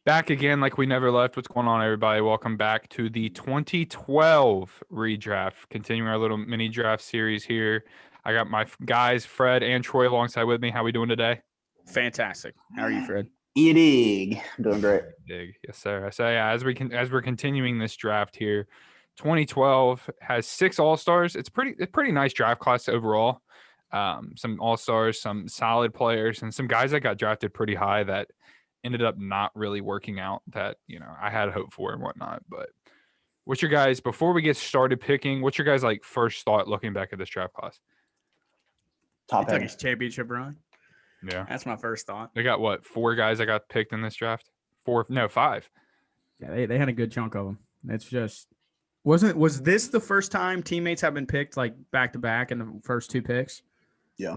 Back again like we never left. What's going on, everybody? Welcome back to the 2012 redraft. Continuing our little mini draft series here. I got my guys, Fred and Troy, alongside with me. How we doing today? Fantastic. How are you, Fred? Eating. I'm doing great. Dig. Yes, sir. I say as we're continuing this draft here, 2012 has 6 All-Stars. It's pretty nice draft class overall. Some All-Stars, some solid players, and some guys that got drafted pretty high that ended up not really working out that, I had hope for and whatnot. But what's your guys, before we get started picking, what's your guys like first thought looking back at this draft class? Top took his championship run. Yeah. That's my first thought. They got 4 guys that got picked in this draft? 5. Yeah, they had a good chunk of them. It's just was this the first time teammates have been picked like back to back in the first 2 picks? Yeah.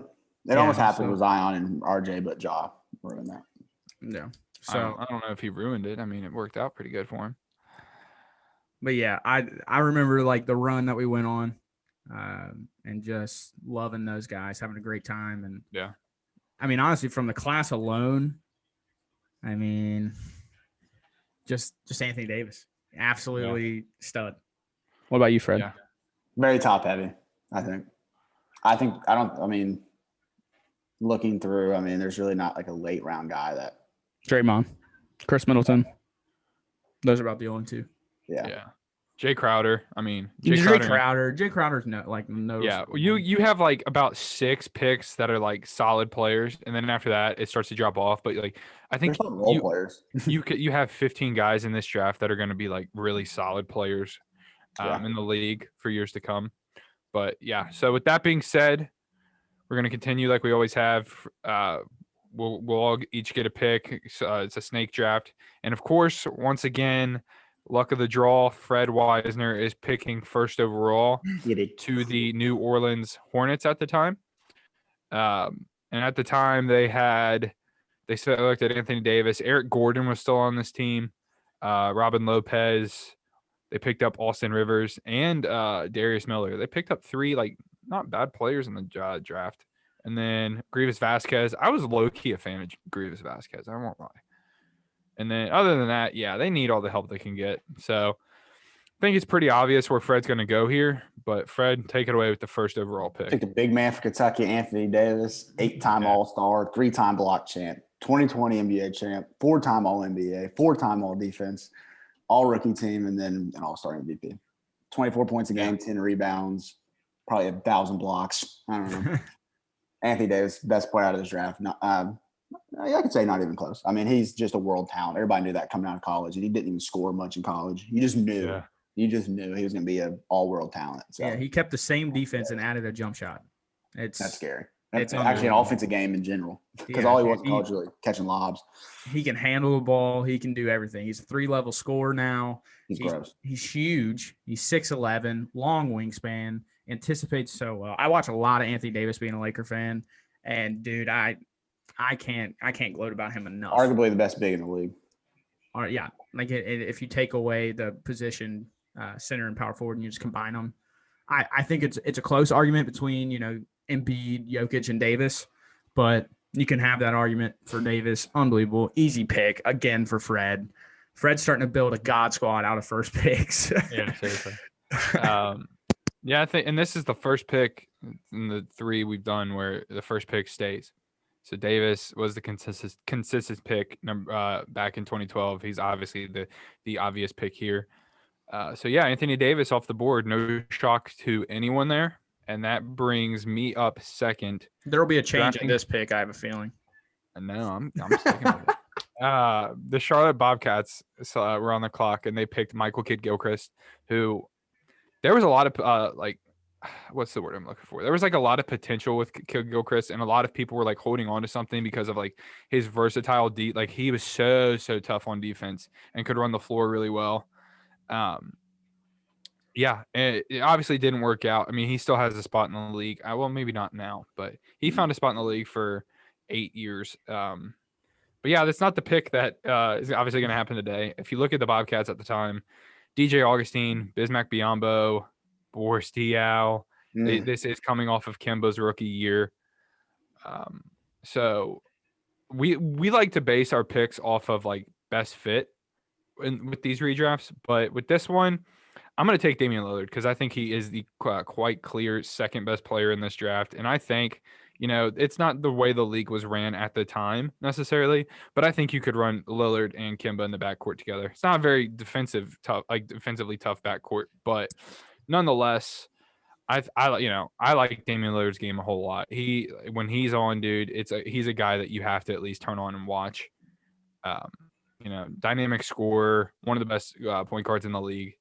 It almost happened with Zion and RJ, but Ja ruined that. Yeah. So I don't know if he ruined it. I mean, it worked out pretty good for him. But yeah, I remember like the run that we went on, and just loving those guys, having a great time. And yeah, I mean, honestly, from the class alone, I mean, just Anthony Davis, absolutely stud. What about you, Fred? Yeah. Very top heavy, I think. Looking through, there's really not like a late round guy that. Draymond, Chris Middleton. Those are about the only 2. Yeah. Jay Crowder. I mean, Jay Crowder's no. Yeah, you have like about 6 picks that are like solid players, and then after that it starts to drop off. But like, I think role players. you have 15 guys in this draft that are going to be like really solid players, in the league for years to come. But yeah, so with that being said, we're going to continue like we always have. We'll all each get a pick. It's a snake draft. And, of course, once again, luck of the draw, Fred Weisner is picking first overall to the New Orleans Hornets at the time. And at the time, they selected Anthony Davis. Eric Gordon was still on this team. Robin Lopez. They picked up Austin Rivers and Darius Miller. They picked up 3, like, not bad players in the draft. And then Grievous Vasquez. I was low-key a fan of Grievous Vasquez. I won't lie. And then other than that, yeah, they need all the help they can get. So I think it's pretty obvious where Fred's going to go here. But, Fred, take it away with the first overall pick. Pick the big man for Kentucky, Anthony Davis, 8-time All-Star, 3-time block champ, 2020 NBA champ, 4-time All-NBA, 4-time All-Defense, All-Rookie team, and then an All-Star MVP. 24 points a game, 10 rebounds, probably 1,000 blocks. I don't know. Anthony Davis, best player out of this draft. I could say not even close. I mean, he's just a world talent. Everybody knew that coming out of college, and he didn't even score much in college. You just knew. Yeah. You just knew he was going to be an all-world talent. So. Yeah, he kept the same defense and added a jump shot. That's scary. It's actually an offensive game in general because all he was in college really catching lobs. He can handle the ball. He can do everything. He's a 3-level scorer now. He's gross. He's huge. He's 6'11", long wingspan, anticipates so well. I watch a lot of Anthony Davis being a Laker fan, and dude, I can't gloat about him enough. Arguably the best big in the league. Yeah, like if you take away the position center and power forward and you just combine them, I think it's a close argument between Embiid, Jokic, and Davis, but you can have that argument for Davis. Unbelievable, easy pick again for Fred. Fred's starting to build a god squad out of first picks. Yeah, seriously. Yeah, I think, and this is the first pick in the 3 we've done where the first pick stays. So Davis was the consistent pick back in 2012. He's obviously the obvious pick here. So yeah, Anthony Davis off the board. No shock to anyone there. And that brings me up second. There will be a change in this pick, I have a feeling. No, I'm sticking with it. The Charlotte Bobcats were on the clock, and they picked Michael Kid Gilchrist, who there was a lot of what's the word I'm looking for? There was like a lot of potential with Kid Gilchrist, and a lot of people were like holding on to something because of like his versatile like he was so tough on defense and could run the floor really well. Yeah, it obviously didn't work out. I mean, he still has a spot in the league. Well, maybe not now, but he found a spot in the league for 8 years. But yeah, that's not the pick that is obviously going to happen today. If you look at the Bobcats at the time, DJ Augustine, Bismack Biyombo, Boris Diaw. This is coming off of Kemba's rookie year. So we like to base our picks off of like best fit with these redrafts. But with this one, I'm going to take Damian Lillard because I think he is the quite clear second best player in this draft. And I think, it's not the way the league was ran at the time necessarily, but I think you could run Lillard and Kemba in the backcourt together. It's not a very defensively tough backcourt, but nonetheless, I like Damian Lillard's game a whole lot. When he's on, dude, he's a guy that you have to at least turn on and watch. Dynamic scorer, one of the best point guards in the league.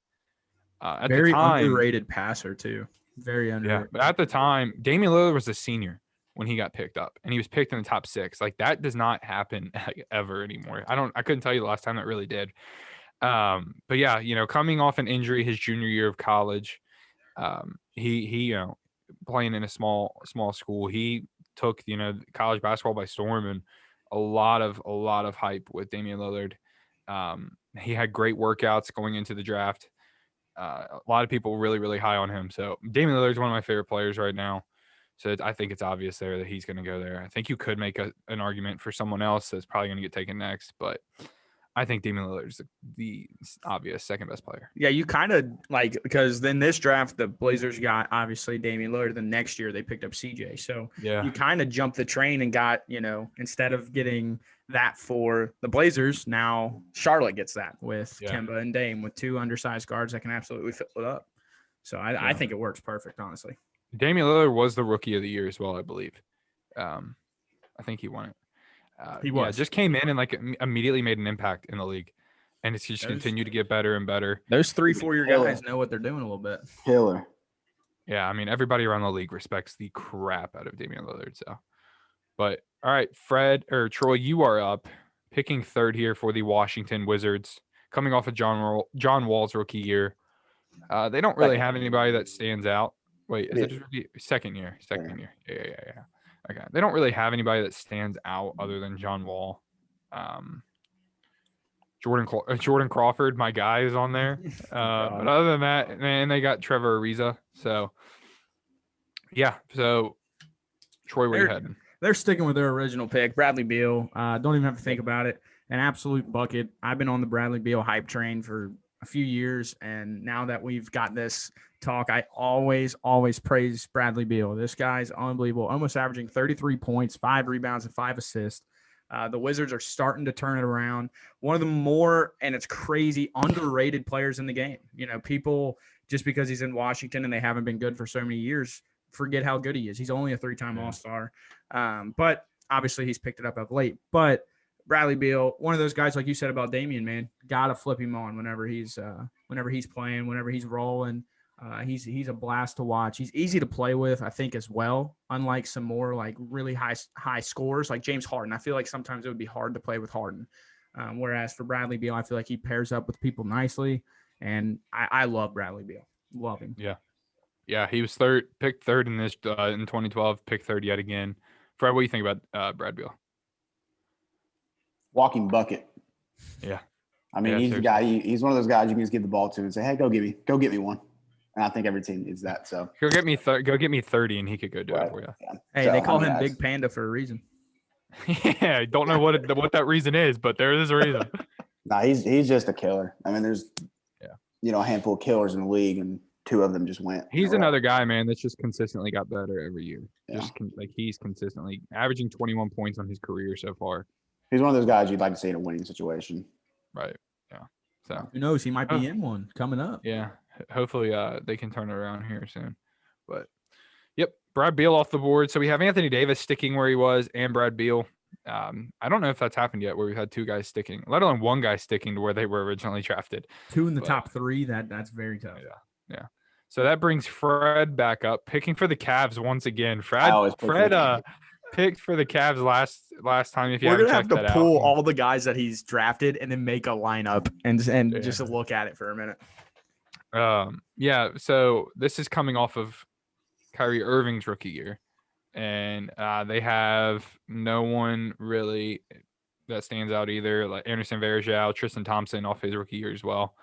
At Very the time, underrated passer too. Very underrated. Yeah, but at the time, Damian Lillard was a senior when he got picked up, and he was picked in the top 6. Like, that does not happen ever anymore. I couldn't tell you the last time that really did. But yeah, coming off an injury his junior year of college, he playing in a small school, he took college basketball by storm, and a lot of hype with Damian Lillard. He had great workouts going into the draft. A lot of people really, really high on him. So Damian Lillard is one of my favorite players right now. So I think it's obvious there that he's going to go there. I think you could make an argument for someone else that's probably going to get taken next, but I think Damian Lillard is the obvious second best player. Yeah, you kind of because then this draft, the Blazers got obviously Damian Lillard. The next year they picked up CJ. So yeah, you kind of jumped the train and got, instead of getting that for the Blazers, now Charlotte gets that with Kemba and Dame with 2 undersized guards that can absolutely fill it up. So I think it works perfect, honestly. Damian Lillard was the rookie of the year as well, I believe. I think he won it. He was. Just came in and immediately made an impact in the league, and it's just continued to get better and better. Those 3-4 year guys know what they're doing a little bit. Killer. Yeah, I mean, everybody around the league respects the crap out of Damian Lillard. So, but all right, Fred or Troy, you are up, picking third here for the Washington Wizards, coming off of John Wall's rookie year. They don't really have anybody that stands out. Wait, is it just rookie? Second year? Yeah. Okay. They don't really have anybody that stands out other than John Wall. Jordan Crawford, my guy, is on there. But other than that, man, they got Trevor Ariza. So, yeah. So, Troy, where you heading? They're sticking with their original pick, Bradley Beal. Don't even have to think about it. An absolute bucket. I've been on the Bradley Beal hype train for a few years, and now that we've got this talk, I always praise Bradley Beal. This guy's unbelievable, almost averaging 33 points, 5 rebounds, and 5 assists. The Wizards are starting to turn it around. One of the more, and it's crazy, underrated players in the game. People, just because he's in Washington and they haven't been good for so many years, forget how good he is. He's only a 3-time All-Star. But obviously he's picked it up of late. But Bradley Beal, one of those guys, like you said about Damian, man, gotta flip him on whenever he's playing, whenever he's rolling. He's a blast to watch. He's easy to play with, I think, as well. Unlike some more really high scores like James Harden. I feel like sometimes it would be hard to play with Harden. Whereas for Bradley Beal, I feel like he pairs up with people nicely, and I love Bradley Beal. Love him. Yeah. He was picked third in this in 2012. Picked third yet again. Fred, what do you think about Brad Beal? Walking bucket. Yeah. I mean, he's the guy. He's one of those guys you can just give the ball to and say, "Hey, go get me one." And I think every team needs that. So go get me 30, and he could go do it for you. Yeah. Hey, so, they call him Big Panda for a reason. Yeah, I don't know what that reason is, but there is a reason. No, he's just a killer. I mean, there's a handful of killers in the league, and 2 of them just went. He's another guy, man, that's just consistently got better every year. Yeah. He's consistently averaging 21 points on his career so far. He's one of those guys you'd like to see in a winning situation. Right. Yeah. So who knows? He might be in one coming up. Yeah. Hopefully they can turn it around here soon. But yep, Brad Beal off the board. So we have Anthony Davis sticking where he was and Brad Beal. I don't know if that's happened yet where we've had 2 guys sticking, let alone 1 guy sticking to where they were originally drafted. 2 in the top 3. That's very tough. Yeah. So that brings Fred back up, picking for the Cavs once again. Fred picked for the Cavs last time. If you we're gonna have to pull all the guys that he's drafted and then make a lineup and just look at it for a minute. So this is coming off of Kyrie Irving's rookie year, and they have no one really that stands out either. Like Anderson Varejao, Tristan Thompson off his rookie year as well.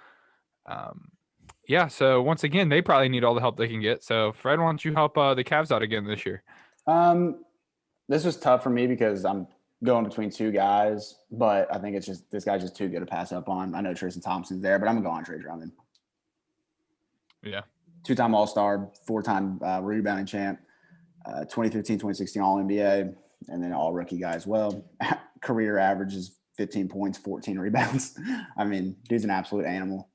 So once again, they probably need all the help they can get. So Fred, why don't you help the Cavs out again this year? This was tough for me because I'm going between two guys, but I think it's just this guy's just too good to pass up on. I know Tristan Thompson's there, but I'm going to go Andre Drummond. Yeah. 2-time All-Star, 4-time rebounding champ, 2015, 2016 All-NBA, and then all-rookie guy as well. Career average is 15 points, 14 rebounds. I mean, dude's an absolute animal.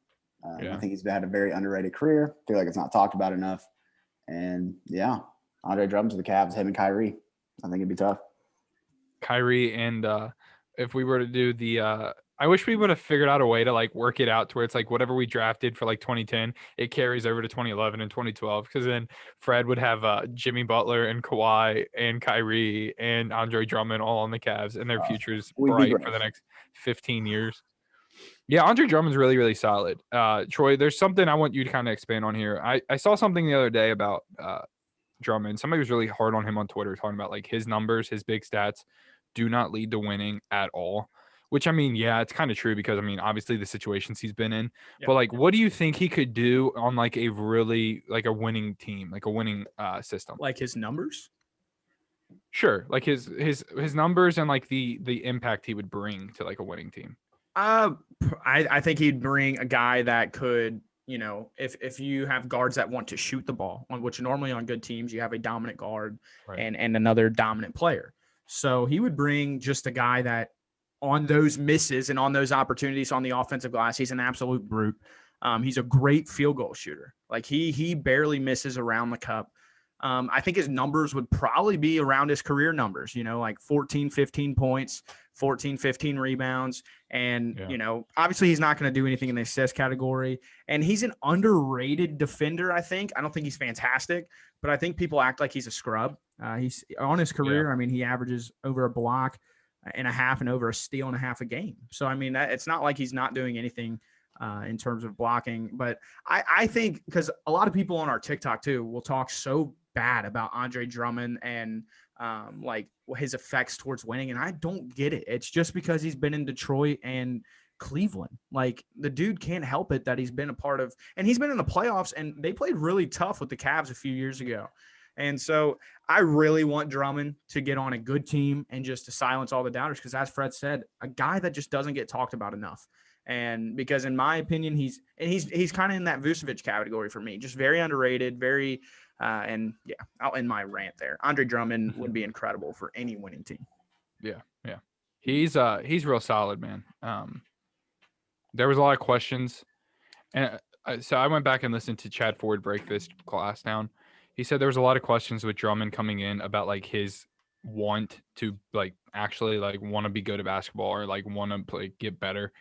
I think he's had a very underrated career. I feel like it's not talked about enough. And, yeah, Andre Drummond to the Cavs, him and Kyrie. I think it'd be tough. Kyrie and if we were to do the I wish we would have figured out a way to like work it out to where it's like whatever we drafted for like 2010, it carries over to 2011 and 2012 because then Fred would have Jimmy Butler and Kawhi and Kyrie and Andre Drummond all on the Cavs and their futures bright for the next 15 years. Yeah, Andre Drummond's really, really solid. Troy, there's something I want you to kind of expand on here. I saw something the other day about Drummond. Somebody was really hard on him on Twitter talking about like his numbers, his big stats do not lead to winning at all. Which, I mean, yeah, it's kind of true because, I mean, obviously the situations he's been in. Yeah. But, like, what do you think he could do on, like, a really, like, a winning team, like a winning system? Like his numbers? Sure. Like his numbers and, like, the impact he would bring to, like, a winning team. I think he'd bring a guy that could, you know, if you have guards that want to shoot the ball, on which normally on good teams you have a dominant guard and another dominant player. So he would bring just a guy that, on those misses and on those opportunities on the offensive glass, he's an absolute brute. He's a great field goal shooter. Like he barely misses around the cup. I think his numbers would probably be around his career numbers, you know, like 14, 15 points, 14, 15 rebounds. And, you know, obviously he's not going to do anything in the assist category. And he's an underrated defender, I think. I don't think he's fantastic, but I think people act like he's a scrub. He's on his career. Yeah. I mean, he averages over a block and a half and over a steal and a half a game. So, I mean, it's not like he's not doing anything in terms of blocking. But I think because a lot of people on our TikTok too will talk so bad about Andre Drummond and like his effects towards winning. And I don't get it. It's just because he's been in Detroit and Cleveland. Like the dude can't help it that he's been a part of, and he's been in the playoffs and they played really tough with the Cavs a few years ago. And so I really want Drummond to get on a good team and just to silence all the doubters. Because as Fred said, a guy that just doesn't get talked about enough. And because in my opinion, he's kind of in that Vucevic category for me, just very underrated, very and yeah, I'll end my rant there. Andre Drummond would be incredible for any winning team. Yeah. He's real solid, man. There was a lot of questions. And so I went back and listened to Chad Ford break this class down. He said there was a lot of questions with Drummond coming in about like his want to like actually like want to be good at basketball or like want to play, get better.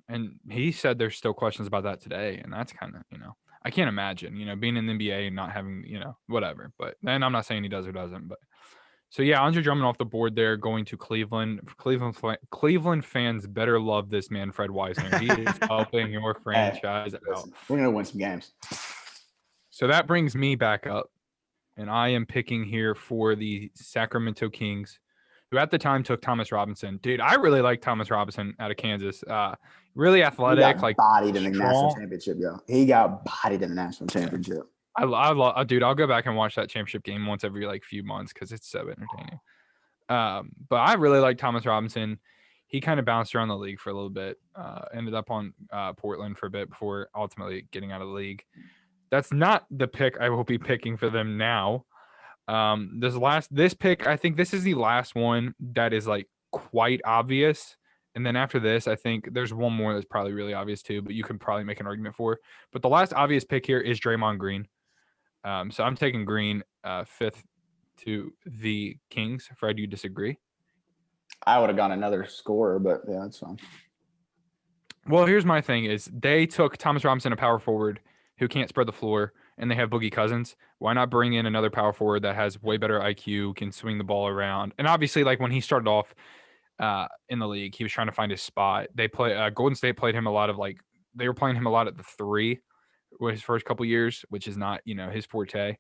And he said there's still questions about that today. And that's kind of, you know, I can't imagine, you know, being in the NBA and not having, you know, whatever. But then I'm not saying he does or doesn't. But so, yeah, Andre Drummond off the board there going to Cleveland. Cleveland fans better love this man, Fred Weisner. He is helping your franchise out. We're going to win some games. So that brings me back up, and I am picking here for the Sacramento Kings, who at the time took Thomas Robinson. Dude, I really like Thomas Robinson out of Kansas. Really athletic, he got like bodied in the national championship, yo. He got bodied in the national championship. Dude, I'll go back and watch that championship game once every like few months because it's so entertaining. But I really like Thomas Robinson. He kind of bounced around the league for a little bit. Ended up on Portland for a bit before ultimately getting out of the league. That's not the pick I will be picking for them now. This pick, I think this is the last one that is like quite obvious. And then after this, I think there's one more that's probably really obvious too, but you can probably make an argument for. But the last obvious pick here is Draymond Green. So I'm taking Green 5th to the Kings. Fred, you disagree? I would have gone another scorer, but yeah, that's fine. Well, here's my thing is they took Thomas Robinson, a power forward who can't spread the floor, and they have Boogie Cousins. Why not bring in another power forward that has way better IQ, can swing the ball around? And obviously, like when he started off in the league, he was trying to find his spot. They Golden State played him a lot of they were playing him a lot at the 3 with his first couple years, which is not, you know, his forte.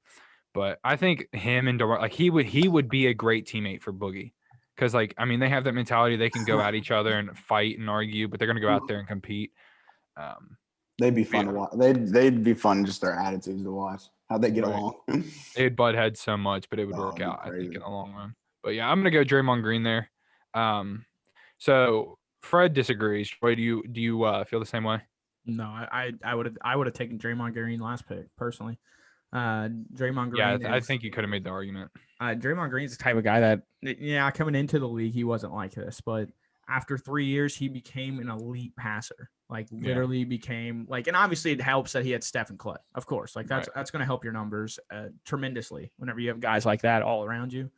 But I think him and DeMar, like he would be a great teammate for Boogie. Because, like, I mean, they have that mentality. They can go at each other and fight and argue, but they're going to go out there and compete. They'd be fun to watch. They'd be fun, just their attitudes to watch. How'd they get along? They'd butt heads so much, but it would work out, I think, in the long run. But, yeah, I'm going to go Draymond Green there. So Fred disagrees. Troy, do you feel the same way? No, I would have taken Draymond Green last pick personally. Draymond Green. Yeah, I think you could have made the argument. Draymond Green's the type of guy that, coming into the league, he wasn't like this, but after 3 years, he became an elite passer. Like literally became like, and obviously it helps that he had Steph and Clay, of course. Like that's going to help your numbers tremendously whenever you have guys like that all around you.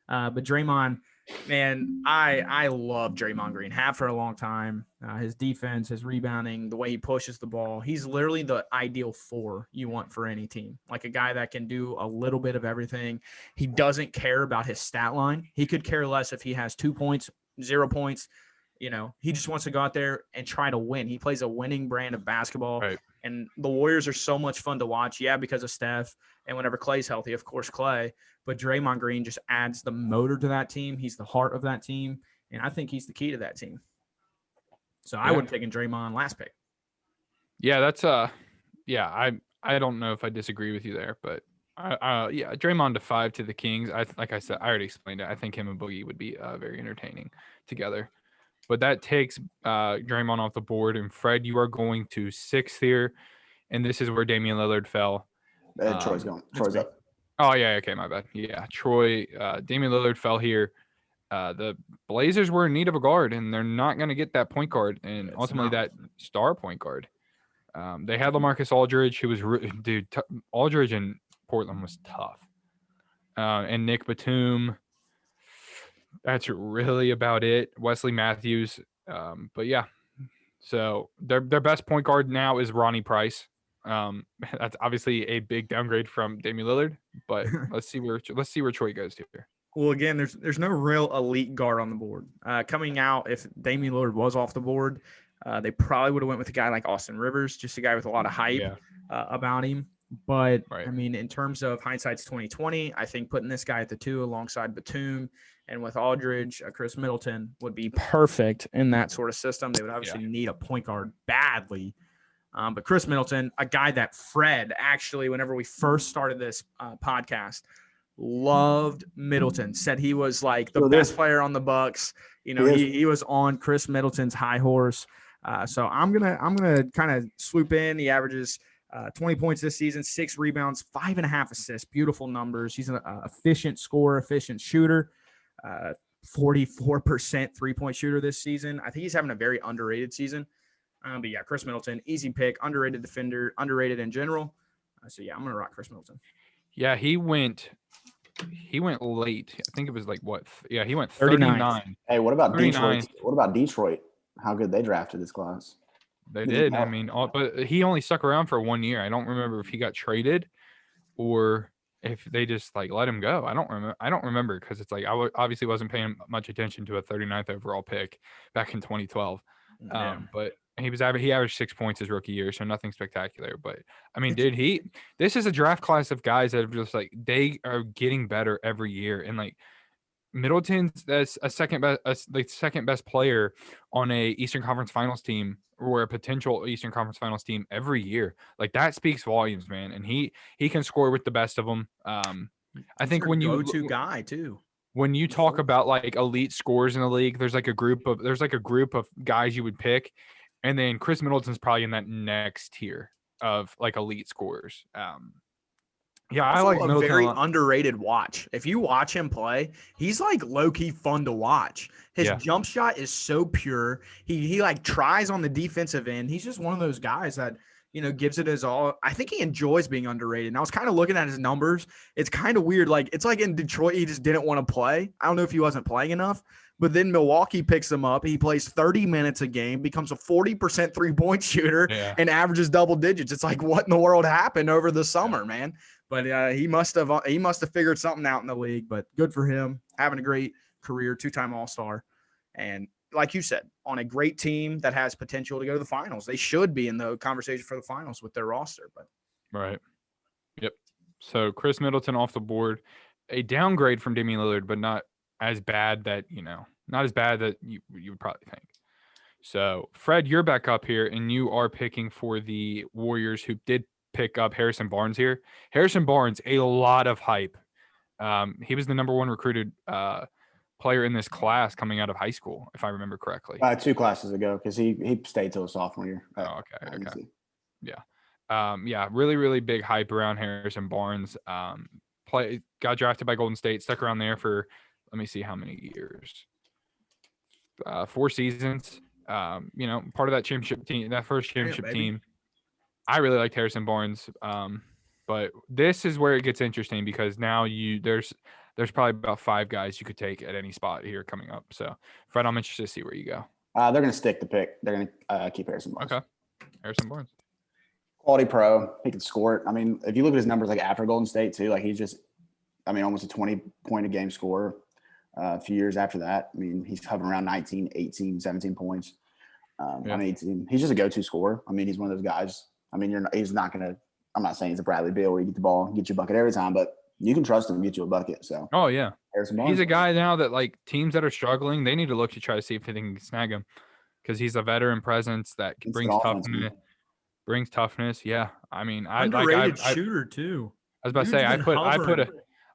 But Draymond, man, I love Draymond Green. Have for a long time. His defense, his rebounding, the way he pushes the ball. He's literally the ideal 4 you want for any team. Like a guy that can do a little bit of everything. He doesn't care about his stat line. He could care less if he has 2 points, 0 points. He just wants to go out there and try to win. He plays a winning brand of basketball. Right. And the Warriors are so much fun to watch. Yeah, because of Steph. And whenever Clay's healthy, of course, Clay. But Draymond Green just adds the motor to that team. He's the heart of that team. And I think he's the key to that team. So I would have taken Draymond last pick. Yeah, that's I don't know if I disagree with you there, but Draymond to 5 to the Kings. Like I said, I already explained it. I think him and Boogie would be very entertaining together. But that takes Draymond off the board. And Fred, you are going to 6th here. And this is where Damian Lillard fell. Troy's going. Troy's up. Oh, yeah. Okay, my bad. Yeah, Troy, Damian Lillard fell here. The Blazers were in need of a guard, and they're not going to get that point guard and ultimately that star point guard. They had LaMarcus Aldridge, who was Aldridge in Portland was tough. And Nick Batum. That's really about it. Wesley Matthews. But yeah. So their best point guard now is Ronnie Price. That's obviously a big downgrade from Damian Lillard, but let's see where Troy goes here. Well, again, there's no real elite guard on the board. Coming out, if Damian Lillard was off the board, they probably would have went with a guy like Austin Rivers, just a guy with a lot of hype about him. But I mean, in terms of hindsight's 2020, I think putting this guy at the 2 alongside Batum and with Aldridge, Chris Middleton would be perfect in that sort of system. They would obviously need a point guard badly. But Chris Middleton, a guy that Fred actually, whenever we first started this podcast, loved Middleton, said he was like the best player on the Bucks. He was on Chris Middleton's high horse. So I'm gonna kind of swoop in. He averages 20 points this season, 6 rebounds, 5.5 assists. Beautiful numbers. He's an efficient scorer, efficient shooter. 44% 3-point shooter this season. I think he's having a very underrated season. But yeah, Chris Middleton, easy pick, underrated defender, underrated in general. So yeah, I'm gonna rock Chris Middleton. Yeah, he went late. I think it was like what? Yeah, he went 39. Hey, what about Detroit? What about Detroit? How good they drafted this class. They did. I mean, but he only stuck around for 1 year. I don't remember if he got traded or if they just like let him go. I don't remember because it's like I obviously wasn't paying much attention to a 39th overall pick back in 2012. But he averaged 6 points his rookie year, so nothing spectacular. But I mean, this is a draft class of guys that are just like they are getting better every year, and like Middleton's that's the second best player on a Eastern Conference Finals team or a potential Eastern Conference Finals team every year. Like that speaks volumes, man. And he can score with the best of them. I think when you go-to guy too. When you talk about like elite scorers in the league, there's like a group of guys you would pick, and then Chris Middleton's probably in that next tier of like elite scorers. Yeah, I like Middleton very underrated watch. If you watch him play, he's like low-key fun to watch. His jump shot is so pure. He like tries on the defensive end. He's just one of those guys that, gives it his all. I think he enjoys being underrated. And I was kind of looking at his numbers. It's kind of weird. Like it's like in Detroit, he just didn't want to play. I don't know if he wasn't playing enough, but then Milwaukee picks him up. He plays 30 minutes a game, becomes a 40% 3-point shooter, and averages double digits. It's like, what in the world happened over the summer, man? But he must have figured something out in the league. But good for him, having a great career, 2-time All-Star, and like you said, on a great team that has potential to go to the finals. They should be in the conversation for the finals with their roster. But right, yep. So Chris Middleton off the board, a downgrade from Damian Lillard, but not as bad that you would probably think. So Fred, you're back up here, and you are picking for the Warriors, who did pick up Harrison Barnes here. Harrison Barnes, a lot of hype. He was the number 1 recruited player in this class coming out of high school, if I remember correctly. 2 classes ago, because he stayed till his sophomore year. Okay. Yeah. Really, really big hype around Harrison Barnes. Got drafted by Golden State, stuck around there for, let me see how many years. 4 seasons. Part of that championship team, that first championship team. I really liked Harrison Barnes. But this is where it gets interesting because now there's probably about 5 guys you could take at any spot here coming up. So, Fred, I'm interested to see where you go. They're going to stick the pick. They're going to keep Harrison Barnes. Okay. Harrison Barnes. Quality pro. He can score it. I mean, if you look at his numbers like after Golden State too, like he's just, almost a 20-point-a-game scorer. A few years after that, he's hovering around 19, 18, 17 points. 18. He's just a go-to scorer. He's one of those guys. He's not going to – I'm not saying he's a Bradley Beal where you get the ball and get you a bucket every time, but you can trust him to get you a bucket. So. Oh, yeah. Harrison Barnes. He's a guy now that, like, teams that are struggling, they need to look to try to see if they can snag him because he's a veteran presence that brings toughness. Yeah. Underrated shooter, too. I was about to say,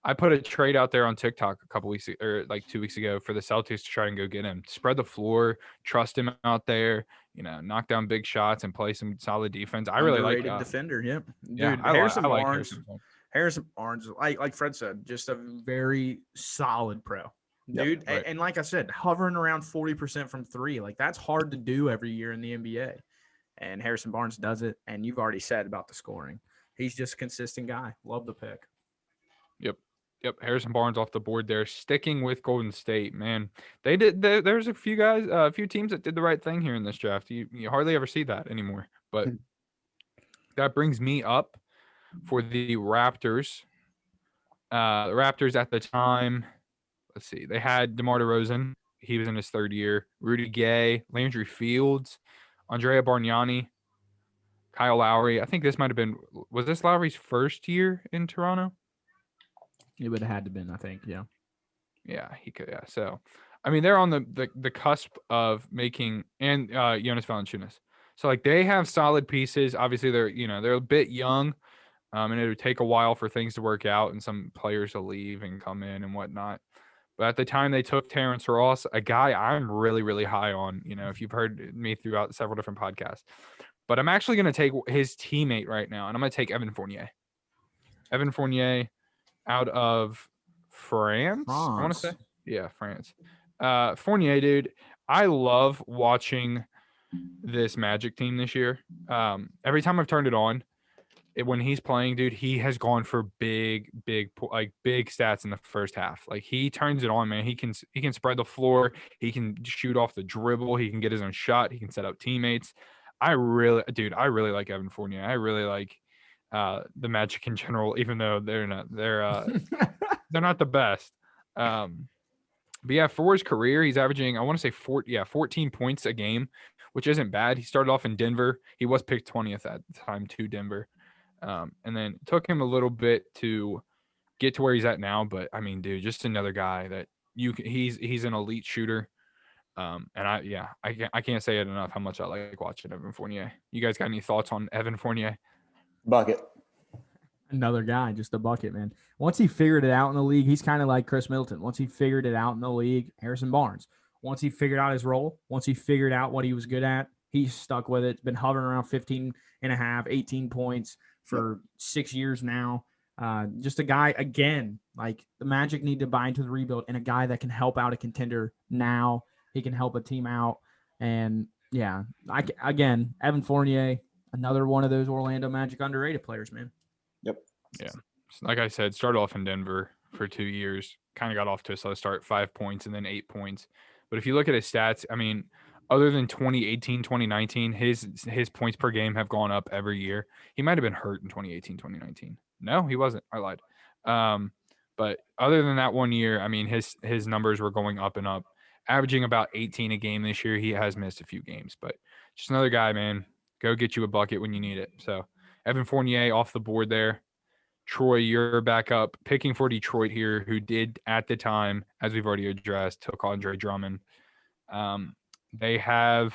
I put a trade out there on TikTok a couple weeks or like 2 weeks ago for the Celtics to try and go get him. Spread the floor, trust him out there, knock down big shots and play some solid defense. I really like defender. Yep. Dude, Harrison Barnes, like Fred said, just a very solid pro. Dude, right. And like I said, hovering around 40% from 3. Like that's hard to do every year in the NBA. And Harrison Barnes does it. And you've already said about the scoring. He's just a consistent guy. Love the pick. Yep, Harrison Barnes off the board there. Sticking with Golden State, man. There's a few guys, a few teams that did the right thing here in this draft. You hardly ever see that anymore. But that brings me up for the Raptors. The Raptors at the time, let's see, they had DeMar DeRozan. He was in his 3rd year. Rudy Gay, Landry Fields, Andrea Bargnani, Kyle Lowry. I think this might have been – was this Lowry's first year in Toronto? It would have had to been, I think, yeah. Yeah, he could. Yeah, so they're on the cusp of making and Jonas Valanciunas. So like they have solid pieces. Obviously, they're a bit young, and it would take a while for things to work out and some players to leave and come in and whatnot. But at the time they took Terrence Ross, a guy I'm really, really high on. If you've heard me throughout several different podcasts, but I'm actually going to take his teammate right now, and I'm going to take Evan Fournier. Evan Fournier. Out of France, I want to say. Yeah, France. Fournier, dude, I love watching this Magic team this year. Every time I've turned it on, when he's playing, dude, he has gone for big stats in the first half. Like he turns it on, man. He can spread the floor. He can shoot off the dribble. He can get his own shot. He can set up teammates. I really like Evan Fournier. I really like the Magic in general, even though they're not the best. But yeah, for his career, he's averaging, I want to say 14 points a game, which isn't bad. He started off in Denver. He was picked 20th at the time to Denver. And then it took him a little bit to get to where he's at now. But dude, just another guy that he's an elite shooter. And I can't say it enough how much I like watching Evan Fournier. You guys got any thoughts on Evan Fournier? Bucket. Another guy, just a bucket, man. Once he figured it out in the league, he's kind of like Chris Middleton. Once he figured it out in the league, Harrison Barnes. Once he figured out his role, once he figured out what he was good at, he's stuck with it. It's been hovering around 15 and a half, 18 points for 6 years now. Just a guy, again, like the Magic need to buy into the rebuild, and a guy that can help out a contender now. He can help a team out. And, yeah, Evan Fournier, another one of those Orlando Magic underrated players, man. Yep. Yeah. Like I said, started off in Denver for 2 years. Kind of got off to a slow start, 5 points and then 8 points. But if you look at his stats, other than 2018, 2019, his points per game have gone up every year. He might have been hurt in 2018, 2019. No, he wasn't. I lied. But other than that 1 year, his numbers were going up and up, averaging about 18 a game this year. He has missed a few games, but just another guy, man. Go get you a bucket when you need it. So Evan Fournier off the board there. Troy, you're back up. Picking for Detroit here, who did at the time, as we've already addressed, took Andre Drummond. They have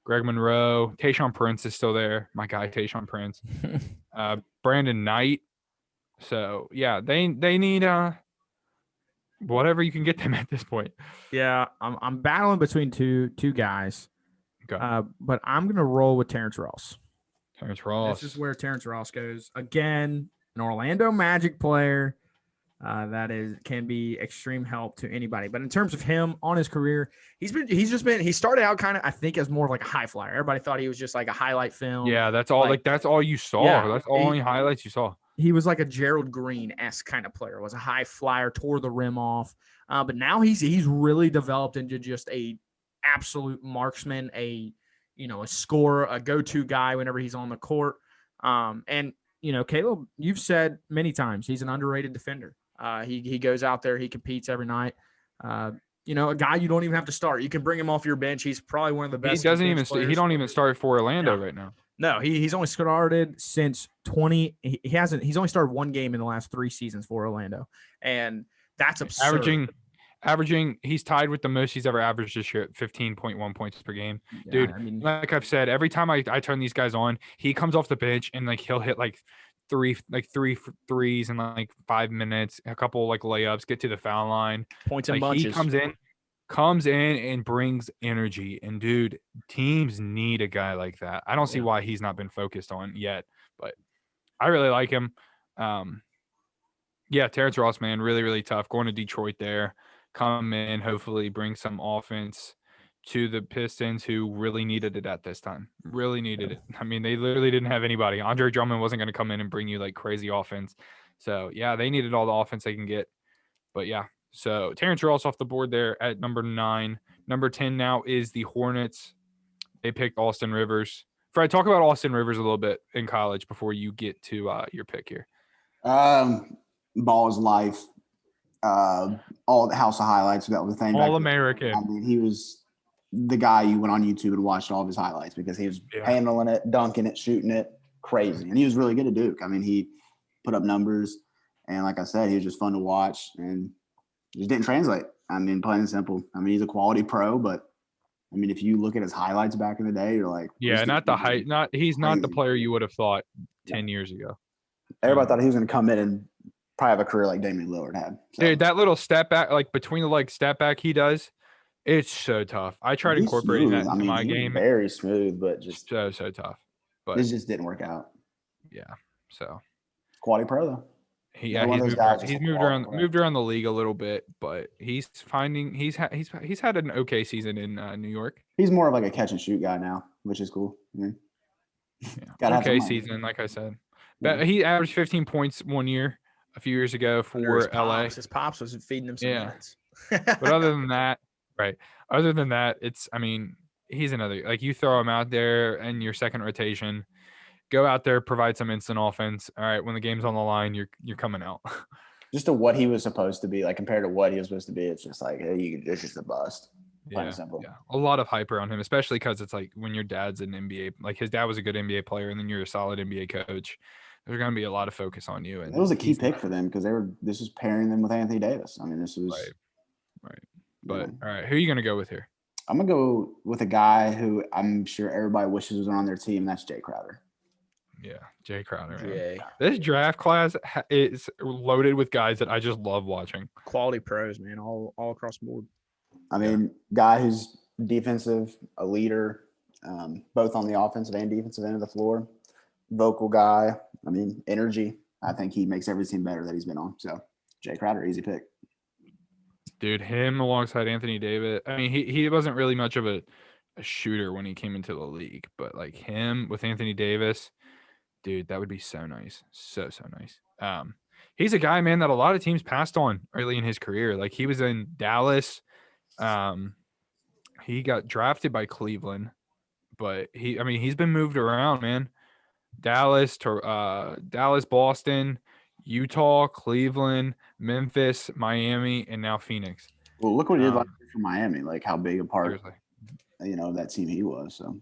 Greg Monroe. Tayshaun Prince is still there. My guy, Tayshaun Prince. Brandon Knight. So, yeah, they need whatever you can get them at this point. Yeah, I'm battling between two guys. Okay. But I'm gonna roll with Terrence Ross. Terrence Ross. This is where Terrence Ross goes. Again, an Orlando Magic player that can be extreme help to anybody. But in terms of him on his career, he started out kind of, I think, as more of like a high flyer. Everybody thought he was just like a highlight film. Yeah, that's all. Like that's all you saw. Yeah, That's all only highlights you saw. He was like a Gerald Green-esque kind of player. Was a high flyer, tore the rim off. But now he's really developed into just a absolute marksman, a scorer, a go-to guy whenever he's on the court. And Caleb, you've said many times he's an underrated defender. He goes out there, he competes every night. A guy you don't even have to start. You can bring him off your bench. He's probably one of the best. He don't even start for Orlando right now. No, he's only started since 20. He's only started one game in the last 3 seasons for Orlando, and that's absurd. Averaging, he's tied with the most he's ever averaged this year at 15.1 points per game. Yeah, dude, I mean, like I've said, every time I turn these guys on, he comes off the bench and like he'll hit like three threes in like 5 minutes, a couple like layups, get to the foul line. Points and bunches. He comes in and brings energy. And dude, teams need a guy like that. I don't see why he's not been focused on yet, but I really like him. Terrence Ross, man, really, really tough. Going to Detroit there. Come in, hopefully bring some offense to the Pistons, who really needed it at this time. Really needed it. I mean, they literally didn't have anybody. Andre Drummond wasn't going to come in and bring you like crazy offense. So, yeah, they needed all the offense they can get. But, yeah, so Terrence Ross off the board there at number 9. Number 10 now is the Hornets. They picked Austin Rivers. Fred, talk about Austin Rivers a little bit in college before you get to your pick here. Ball is life. All the House of Highlights, that was the thing. All American. I mean, he was the guy you went on YouTube and watched all of his highlights because he was handling it, dunking it, shooting it, crazy. And he was really good at Duke. I mean, he put up numbers, and like I said, he was just fun to watch, and just didn't translate. I mean, plain and simple. I mean, he's a quality pro, but I mean, if you look at his highlights back in the day, you're like, not the height. He's not the player you would have thought 10 years ago. Everybody thought he was going to come in and probably have a career like Damian Lillard had. So. Dude, that little step back, like between the legs step back he does, it's so tough. I tried incorporating that into my game. Very smooth, but just so tough. But it just didn't work out. Yeah. So quality pro though. He's moved around the league a little bit, but he's had an okay season in New York. He's more of like a catch and shoot guy now, which is cool. I mean, okay season, like I said. But he averaged 15 points one year. A few years ago for LA. His pops was feeding him some minutes. But other than that, he's another, like, you throw him out there in your second rotation, go out there, provide some instant offense. All right, when the game's on the line, you're coming out. Just to what he was supposed to be, like compared to what he was supposed to be, it's just like, hey, it's just a bust. Yeah, a lot of hype around him, especially because it's like when your dad's an NBA, like his dad was a good NBA player, and then you're a solid NBA coach. There's going to be a lot of focus on you. And it was a key pick for them because this was pairing them with Anthony Davis. I mean, this was right. But all right, who are you going to go with here? I'm going to go with a guy who I'm sure everybody wishes was on their team. And that's Jay Crowder. Yeah, Jay Crowder. Man. This draft class is loaded with guys that I just love watching. Quality pros, man, all across the board. I mean, guy who's defensive, a leader, both on the offensive and defensive end of the floor. Vocal guy. I mean, energy. I think he makes every team better that he's been on. So, Jay Crowder, easy pick. Dude, him alongside Anthony Davis. I mean, he wasn't really much of a shooter when he came into the league, but like him with Anthony Davis, dude, that would be so nice. So nice. He's a guy, man, that a lot of teams passed on early in his career. Like he was in Dallas. He got drafted by Cleveland, but he's been moved around, man. Dallas, Boston, Utah, Cleveland, Memphis, Miami, and now Phoenix. Well, look what he did for Miami. Like how big a part, of that team he was. So,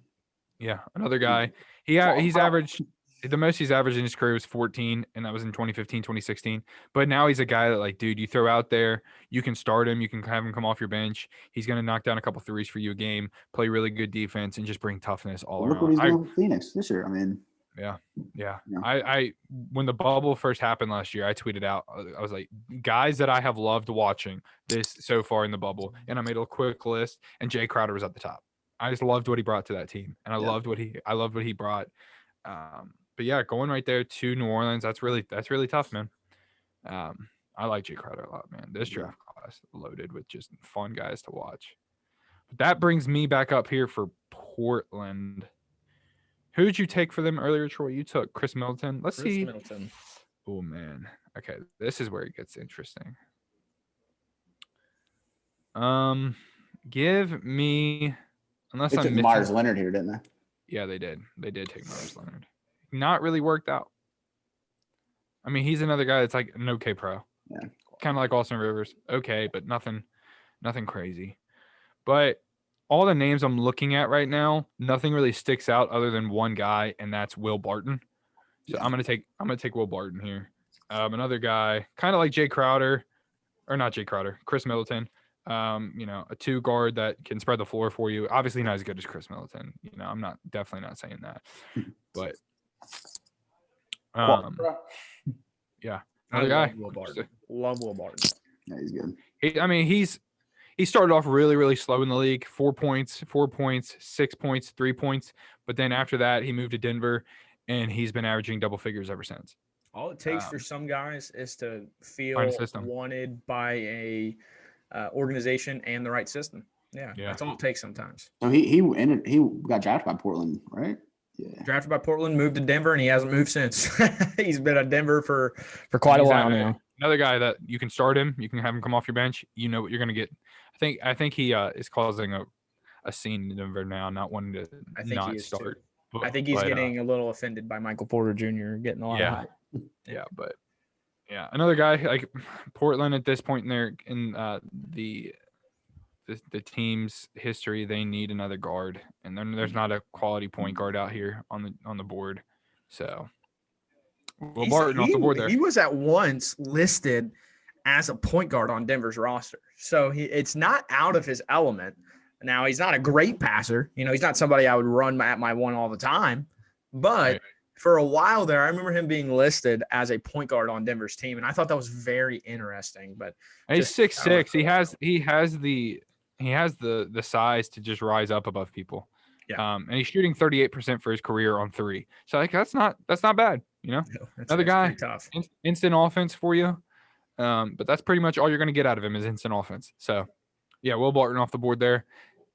yeah, another guy. He's averaged the most he's averaged in his career was 14, and that was in 2015, 2016. But now he's a guy that, like, dude, you throw out there, you can start him, you can have him come off your bench. He's going to knock down a couple threes for you a game, play really good defense, and just bring toughness all around. Look what he's doing with Phoenix this year. I mean, Yeah. Yeah. I when the bubble first happened last year, I tweeted out, I was like, guys that I have loved watching this so far in the bubble, and I made a quick list, and Jay Crowder was at the top. I just loved what he brought to that team, and I loved what he brought. But yeah, going right there to New Orleans, that's really tough, man. I like Jay Crowder a lot, man. This draft class loaded with just fun guys to watch. But that brings me back up here for Portland. Who did you take for them earlier, Troy? You took Chris Middleton. Let's see. Middleton. Oh, man. Okay, this is where it gets interesting. Give me, unless They I'm took missing. Myers Leonard here, didn't they? Yeah, they did. They did take Myers Leonard. Not really worked out. I mean, he's another guy that's like an okay pro. Yeah. Kind of like Austin Rivers. Okay, but nothing crazy. But all the names I'm looking at right now, nothing really sticks out other than one guy, and that's Will Barton. So I'm gonna take Will Barton here. Another guy, kind of like Jay Crowder, or not Jay Crowder, Chris Middleton. A 2 guard that can spread the floor for you. Obviously not as good as Chris Middleton. I'm definitely not saying that. But yeah. Another guy. Will Barton. Love Will Barton. Yeah, he's good. He started off really, really slow in the league. 4 points, 6 points, 3 points. But then after that, he moved to Denver, and he's been averaging double figures ever since. All it takes for some guys is to feel Find a system. wanted by a organization and the right system. Yeah, that's all it takes sometimes. So he got drafted by Portland, right? Yeah. Drafted by Portland, moved to Denver, and he hasn't moved since. He's been at Denver for quite a while now. Another guy that you can start him, you can have him come off your bench. You know what you're going to get. I think he is causing a scene in Denver now, not wanting to not start. But, I think he's getting a little offended by Michael Porter Jr. getting a lot of hype. Yeah, another guy like Portland at this point in the team's history, they need another guard, and then there's not a quality point guard out here on the board. So, Will Barton off the board there. He was at once listed as a point guard on Denver's roster, so it's not out of his element. Now he's not a great passer. He's not somebody I would run at my one all the time, but for a while there, I remember him being listed as a point guard on Denver's team, and I thought that was very interesting. But he's 6'6". He has the size to just rise up above people. Yeah. And he's shooting 38% for his career on 3. So like that's not bad. No, another guy, tough. Instant offense for you. But that's pretty much all you're going to get out of him is instant offense. So yeah, Will Barton off the board there.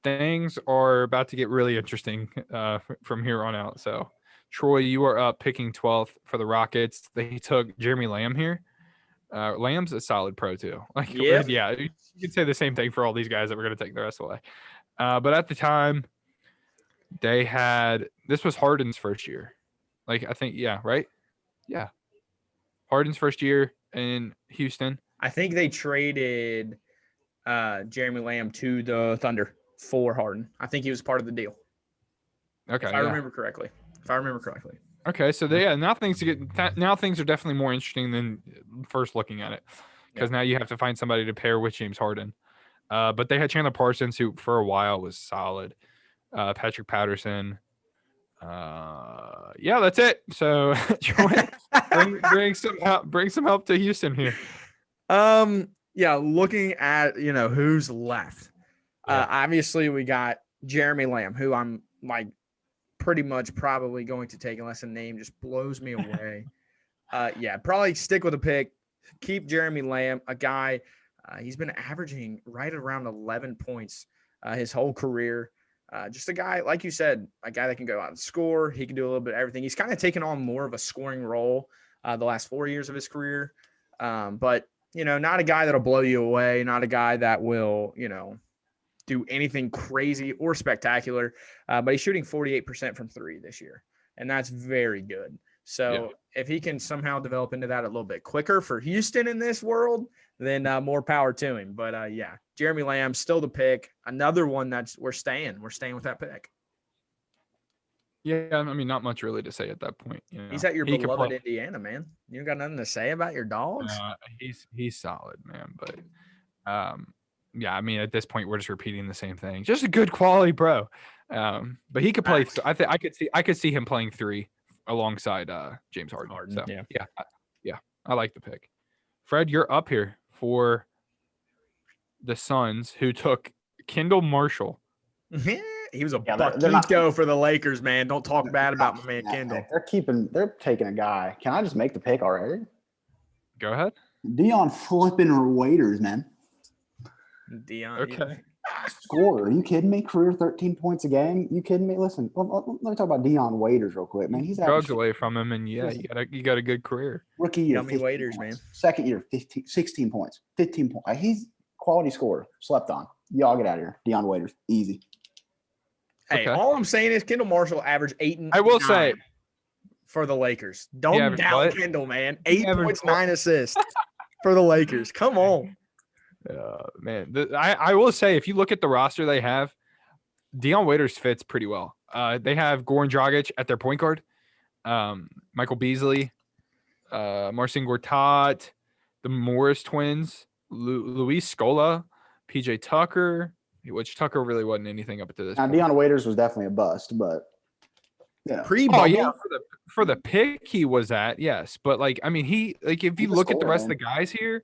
Things are about to get really interesting from here on out. So Troy, you are up picking 12th for the Rockets. They took Jeremy Lamb here. Lamb's a solid pro too. Yeah, you could say the same thing for all these guys that we're going to take the rest of the way. But at the time, this was Harden's first year. Right? Yeah. Harden's first year in Houston. I think they traded Jeremy Lamb to the Thunder for Harden. I think he was part of the deal. Okay. If I remember correctly. Okay, so now things are definitely more interesting than first looking at it, because now you have to find somebody to pair with James Harden. But they had Chandler Parsons, who for a while was solid. Patrick Patterson. That's it. So bring some help to Houston here. Looking at who's left. Obviously we got Jeremy Lamb, who I'm pretty much probably going to take unless a name just blows me away. Probably stick with a pick. Keep Jeremy Lamb, a guy. He's been averaging right around 11 points his whole career. Just a guy, like you said, a guy that can go out and score. He can do a little bit of everything. He's kind of taken on more of a scoring role the last 4 years of his career. But, not a guy that'll blow you away, not a guy that will, do anything crazy or spectacular. But he's shooting 48% from 3 this year, and that's very good. So if he can somehow develop into that a little bit quicker for Houston in this world, then more power to him. But Jeremy Lamb still the pick. Another one we're staying with that pick. Yeah, I mean, not much really to say at that point. He's at your beloved Indiana, man. You got nothing to say about your dogs? He's solid, man. But I mean, at this point, we're just repeating the same thing. Just a good quality bro. But he could play. I could see him playing 3 alongside James Harden. Harden, So yeah. I like the pick. Fred, you're up here for the Suns, who took Kendall Marshall. He was a Yeah, they're not- buckito for the Lakers, man. Don't talk bad about my man That Kendall. pick. They're taking a guy. Can I just make the pick already? Go ahead. Dion flipping Waiters, man. Dion. Okay. Scorer. Are you kidding me? Career 13 points a game. You kidding me? Listen, let me talk about Dion Waiters real quick, man. He's Drugs away from him, and you got a good career. rookie year. Yummy Waiters, man. Second year, 16 points. 15 points. He's quality scorer. Slept on. Y'all get out of here. Dion Waiters. Easy. Hey, Okay. all I'm saying is Kendall Marshall averaged 8 and I will 9 say for the Lakers. Don't averaged doubt what? Kendall, man. He 8 averaged points, what? 9 assists for the Lakers. Come on. Man, I will say, if you look at the roster they have, Dion Waiters fits pretty well. They have Goran Dragic at their point guard, Michael Beasley, Marcin Gortat, the Morris twins, Luis Scola, PJ Tucker, which Tucker really wasn't anything up to this Now, point. Dion Waiters was definitely a bust, but yeah. Pre-bubble. Oh yeah, for the pick he was at, yes, but like I mean if you He's a look at the rest of scorer, the guys here,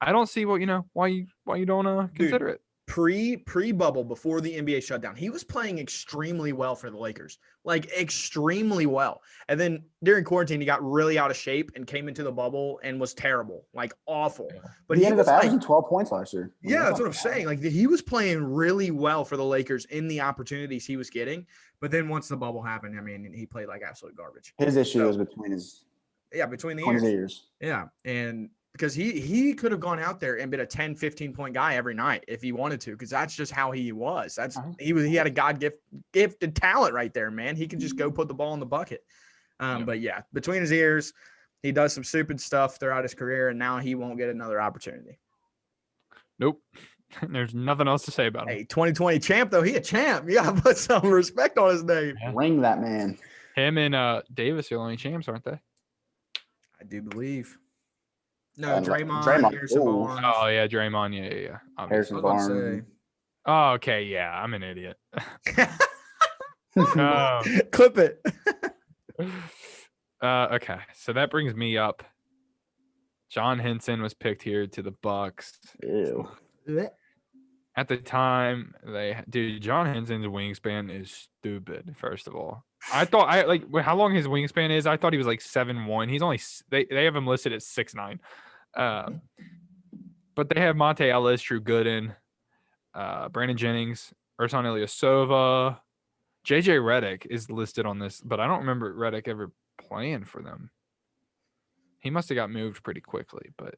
I don't see why you don't consider it. Pre-bubble, before the NBA shutdown, he was playing extremely well for the Lakers, like extremely well. And then during quarantine, he got really out of shape and came into the bubble and was terrible, like awful. But he he ended was up like, averaging 12 points last year. yeah, that's what I'm saying. Like he was playing really well for the Lakers in the opportunities he was getting. But then once the bubble happened, I mean, he played like absolute garbage. His issue So- was between his Between the ears. Yeah, and because he could have gone out there and been a 10, 15-point guy every night if he wanted to, because that's just how he was. He had a gifted talent right there, man. He could just go put the ball in the bucket. But yeah, between his ears, he does some stupid stuff throughout his career, and now he won't get another opportunity. Nope. There's nothing else to say about him. Hey, 2020 champ though, he a champ. You gotta put some respect on his name. Yeah. Ring that man. Him and Davis are the only champs, aren't they? I do believe. No, And Draymond, Draymond. Harrison Ooh. Barnes. Oh yeah, Draymond. Yeah. Obviously. Harrison I was gonna Barnes. Oh, okay. Yeah, I'm an idiot. Clip it. Okay, so that brings me up. John Henson was picked here to the Bucks. Ew. At the time, John Henson's wingspan is stupid. First of all, I thought how long his wingspan is. I thought he was like 7'1". He's only they have him listed at 6'9". But they have Monte Ellis, Drew Gooden, Brandon Jennings, Ersan Ilyasova, JJ Redick is listed on this, but I don't remember Redick ever playing for them. He must have got moved pretty quickly, but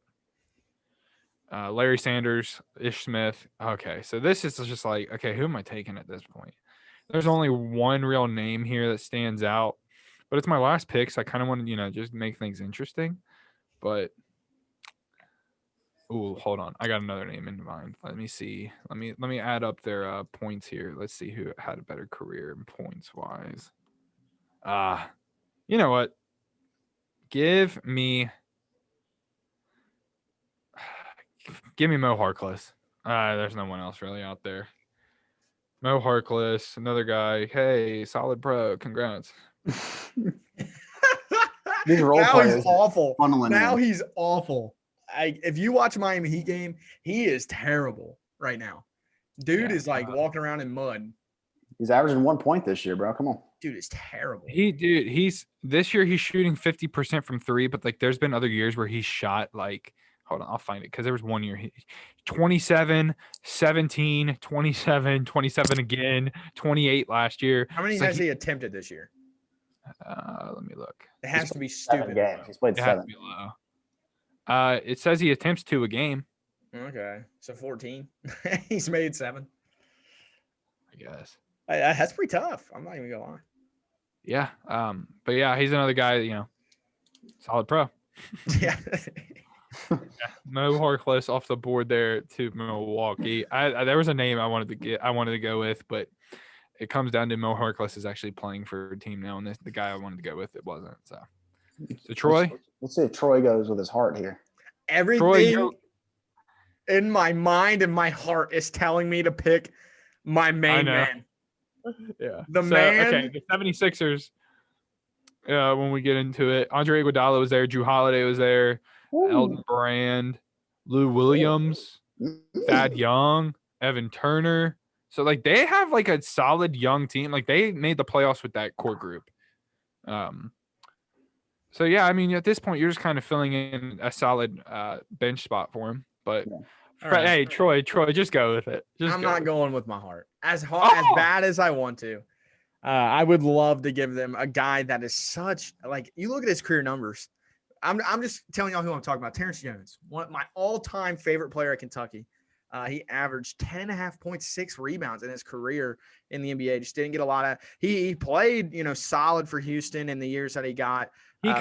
Larry Sanders, Ish Smith. Okay, so this is just like, okay, who am I taking at this point? There's only one real name here that stands out, but it's my last pick, so I kind of want to, just make things interesting. But hold on, I got another name in mind. Let me see. Let me add up their points here. Let's see who had a better career points wise. You know what? Give me Mo Harkless. There's no one else really out there. Mo Harkless, another guy. Hey, solid pro. Congrats. These role Now players he's awful. funneling Now in. he's awful. If you watch Miami Heat game, he is terrible right now. Dude Yeah, is like walking around in mud. He's averaging 1 point this year, bro. Come on. Dude is terrible. He's this year he's shooting 50% from three, but like there's been other years where he's shot like, hold on, I'll find it because there was one year 27, 17, 27, 27 again, 28 last year. How many It's has like he attempted this year? Let me look. It has to be 7 stupid. games. He's played It has 7. to be low. It says he attempts 2 a game, Okay, so 14. He's made 7. I guess. That's pretty tough. I'm not even gonna lie. Yeah. But yeah, he's another guy, solid pro. Yeah. Mo Harkless off the board there to Milwaukee. There was a name I wanted to go with, but it comes down to Mo Harkless is actually playing for a team now, and the guy I wanted to go with, it wasn't. So Troy. Let's see if Troy goes with his heart here. Everything in my mind and my heart is telling me to pick my main man. Yeah. The man. Okay, the 76ers when we get into it. Andre Iguodala was there. Drew Holiday was there. Elton Brand, Lou Williams, Thad Young, Evan Turner. So like they have like a solid young team. Like they made the playoffs with that core group. So yeah, I mean at this point you're just kind of filling in a solid bench spot for him. But Right. hey, Troy, just go with it. I'm not going with my heart. As bad as I want to. I would love to give them a guy that is such like you look at his career numbers. I'm just telling y'all who I'm talking about. Terrence Jones, one of my all-time favorite player at Kentucky. He averaged 10.5 rebounds in his career in the NBA. Just didn't get a lot of. He played, solid for Houston in the years that he got. He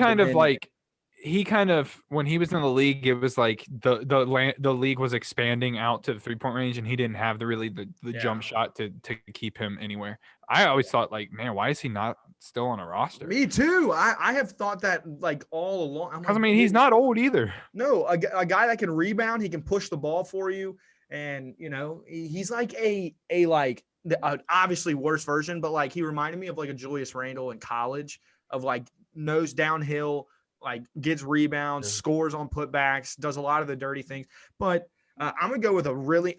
kind of when he was in the league, it was like the league was expanding out to the 3-point range, and he didn't have the jump shot to keep him anywhere. I always thought like, man, why is he not still on a roster? Me too. I have thought that like all along. Because he's not old either. No, a guy that can rebound, he can push the ball for you, and he's like obviously worse version, but like he reminded me of like a Julius Randle in college, of like nose downhill. Like gets rebounds, scores on putbacks, does a lot of the dirty things. But I'm going to go with a really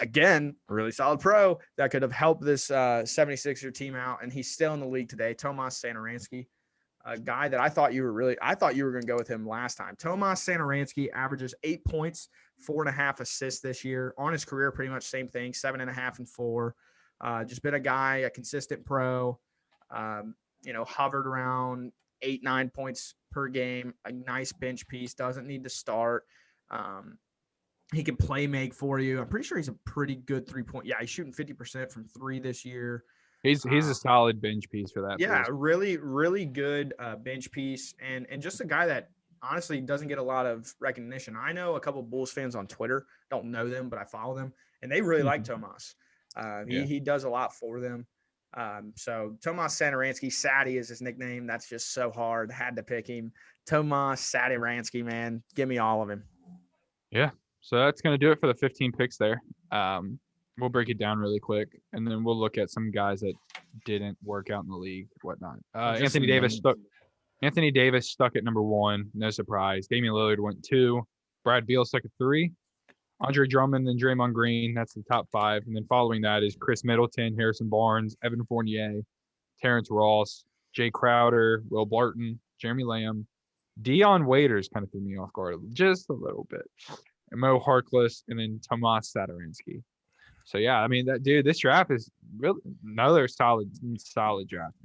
solid pro that could have helped this 76er team out. And he's still in the league today. Tomas Sanoranski, a guy that I thought you were going to go with him last time. Tomas Sanoranski averages 8 points, 4.5 assists this year. On his career, pretty much same thing, 7.5 and 4. Just been a guy, a consistent pro, hovered around 8-9 points per game, a nice bench piece, doesn't need to start. He can play make for you. I'm pretty sure he's a pretty good 3-point. Yeah, he's shooting 50% from 3 this year. He's a solid bench piece for that. Yeah, really, really good bench piece, and just a guy that honestly doesn't get a lot of recognition. I know a couple of Bulls fans on Twitter, don't know them, but I follow them, and they really like Tomas. He does a lot for them. So Tomas Sanoranski, Sadie is his nickname. That's just so hard. Had to pick him. Tomas Sanoranski, man. Give me all of him. Yeah. So that's going to do it for the 15 picks there. We'll break it down really quick, and then we'll look at some guys that didn't work out in the league, whatnot. Anthony Davis stuck at number 1. No surprise. Damian Lillard went 2. Brad Beal stuck at 3. Andre Drummond and Draymond Green, that's the top 5. And then following that is Chris Middleton, Harrison Barnes, Evan Fournier, Terrence Ross, Jay Crowder, Will Barton, Jeremy Lamb. Dion Waiters kind of threw me off guard just a little bit. And Mo Harkless, and then Tomas Sanoranski. So, yeah, I mean, this draft is really another solid draft.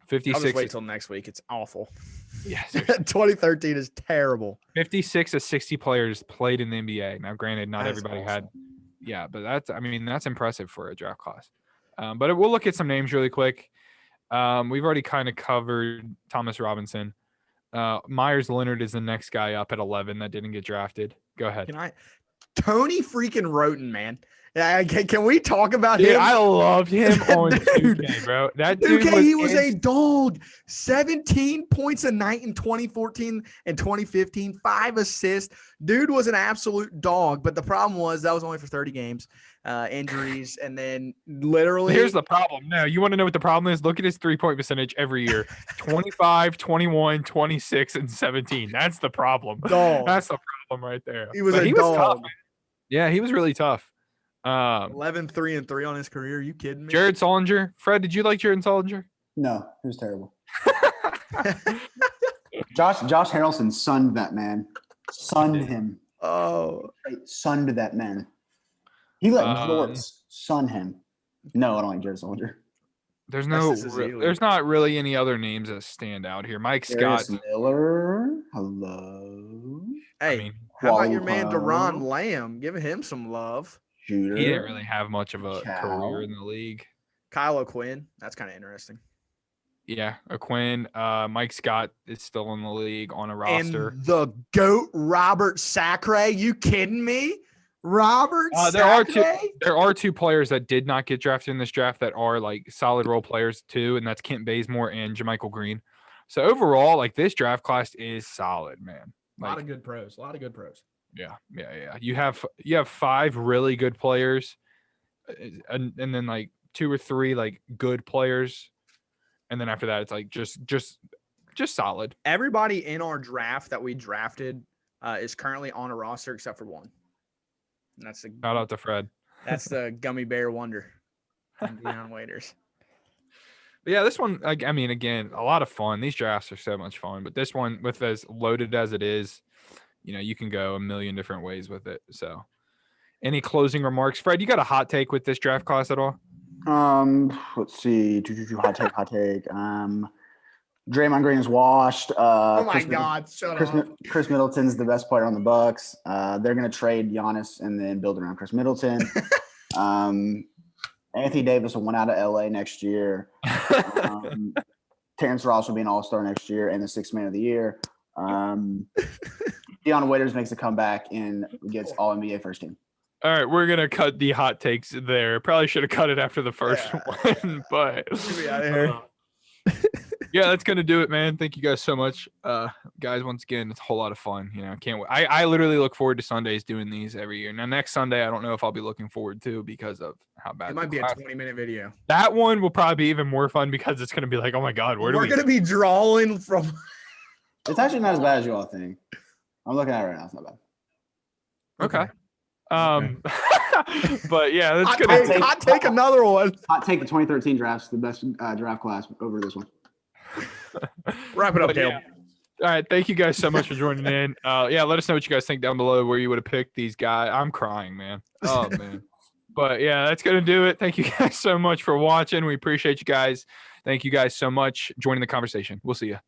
56. I'll just wait till next week. It's awful. Yeah, 2013 is terrible. 56 of 60 players played in the NBA. Now, granted, not everybody had. Yeah, but that's impressive for a draft class. But we'll look at some names really quick. We've already kind of covered Thomas Robinson. Myers Leonard is the next guy up at 11 that didn't get drafted. Go ahead. Tony freaking Roten, man. Can we talk about him? I loved him on 2K, bro. That dude was a dog. 17 points a night in 2014 and 2015, 5 assists. Dude was an absolute dog. But the problem was that was only for 30 games, injuries, and then literally. Here's the problem. No, you want to know what the problem is? Look at his 3-point percentage every year: 25, 21, 26, and 17. That's the problem. Dog. That's the problem right there. He was dog. Was tough, man. Yeah, he was really tough. 11-3-3 on his career. Are you kidding me? Jared Solinger. Fred, did you like Jared Solinger? No, he was terrible. Josh Harrelson sunned that man. Sunned him. Oh. Sunned that man. He let Jorts sun him. No, I don't like Jared Solinger. There's not really any other names that stand out here. Mike Scott. Miller. Hello. Hey, how about your man Deron Lamb? Give him some love. Shooter. He didn't really have much of a career in the league. Kyle O'Quinn. That's kind of interesting. Yeah, O'Quinn. Mike Scott is still in the league on a roster. And the GOAT, Robert Sacre. You kidding me? Robert Sacre? There are two players that did not get drafted in this draft that are like solid role players too, and that's Kent Bazemore and JaMychal Green. So overall, like this draft class is solid, man. A lot of good pros. Yeah. You have 5 really good players, and then like 2 or 3 like good players, and then after that, it's like just solid. Everybody in our draft that we drafted is currently on a roster except for one. And that's the Shout out to Fred. That's the gummy bear wonder, and Dion Waiters. But yeah, this one, I mean, again, a lot of fun. These drafts are so much fun, but this one, with as loaded as it is, you can go a million different ways with it. So, any closing remarks, Fred? You got a hot take with this draft class at all? Let's see. Hot take. Draymond Green is washed. Oh my God! Shut up. Chris Middleton's the best player on the Bucks. They're gonna trade Giannis and then build around Chris Middleton. Anthony Davis will win out of LA next year. Terrence Ross will be an All-Star next year and the sixth man of the year. Dion Waiters makes a comeback and gets All NBA first team. All right, we're gonna cut the hot takes there. Probably should have cut it after the first one, but Get me out of here. yeah, that's gonna do it, man. Thank you guys so much, guys. Once again, it's a whole lot of fun. Can't wait. I literally look forward to Sundays doing these every year. Now, next Sunday, I don't know if I'll be looking forward to because of how bad It might be a 20-minute video. That one will probably be even more fun because it's gonna be like, oh my God, We're gonna be drawing from. It's actually not as bad as you all think. I'm looking at it right now. It's not bad. Okay. But yeah, that's good. Hot take another one. Hot take: the 2013 draft's the best draft class over this one. Wrap it up, Dale. Yeah. All right, thank you guys so much for joining in. Yeah, let us know what you guys think down below where you would have picked these guys. I'm crying, man. Oh man. But yeah, that's gonna do it. Thank you guys so much for watching. We appreciate you guys. Thank you guys so much joining the conversation. We'll see you.